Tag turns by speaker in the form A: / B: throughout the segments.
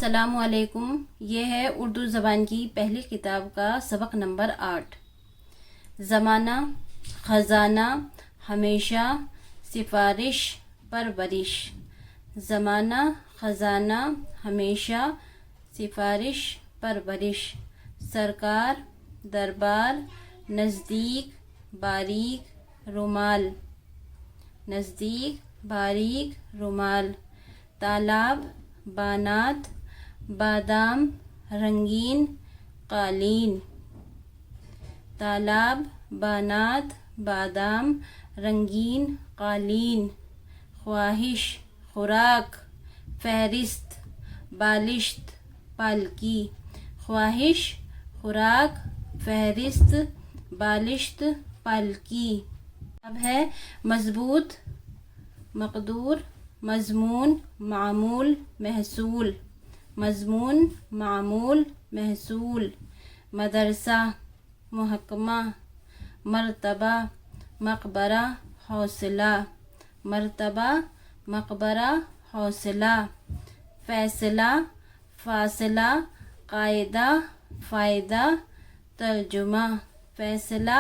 A: السلام علیکم۔ یہ ہے اردو زبان کی پہلی کتاب کا سبق نمبر 8۔ زمانہ، خزانہ، ہمیشہ، سفارش، پرورش۔ زمانہ، خزانہ، ہمیشہ، سفارش، پرورش۔ سرکار، دربار، نزدیک، باریک، رومال۔ نزدیک، باریک، رومال۔ تالاب، بانات، بادام، رنگین، قالین۔ تالاب، بانات، بادام، رنگین، قالین۔ خواہش، خوراک، فہرست، بالشت، پالکی۔ خواہش، خوراک، فہرست، بالشت، پالکی۔ اب ہے مضبوط، مقدور، مضمون، معمول، محصول۔ مضمون، معمول، محصول۔ مدرسہ، محکمہ۔ مرتبہ، مقبرہ، حوصلہ۔ مرتبہ، مقبرہ، حوصلہ۔ فیصلہ، فاصلہ، قاعدہ، فائدہ، ترجمہ۔ فیصلہ،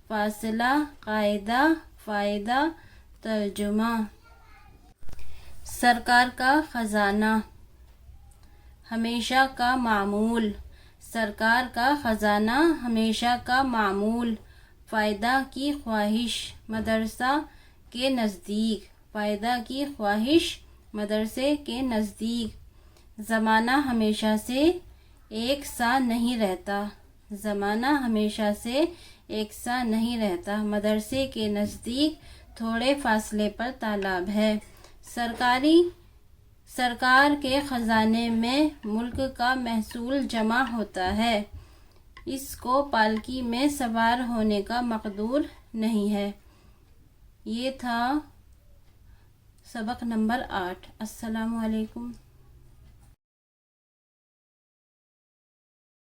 A: فاصلہ، قاعدہ، فائدہ، ترجمہ۔ سرکار کا خزانہ، ہمیشہ کا معمول۔ سرکار کا خزانہ، ہمیشہ کا معمول۔ فائدہ کی خواہش، مدرسہ کے نزدیک۔ فائدہ کی خواہش، مدرسے کے نزدیک۔ زمانہ ہمیشہ سے ایک سا نہیں رہتا۔ زمانہ ہمیشہ سے ایک سا نہیں رہتا۔ مدرسے کے نزدیک تھوڑے فاصلے پر تالاب ہے۔ سرکار کے خزانے میں ملک کا محصول جمع ہوتا ہے، اس کو پالکی میں سوار ہونے کا مقدور نہیں ہے۔ یہ تھا سبق نمبر 8۔ السلام علیکم۔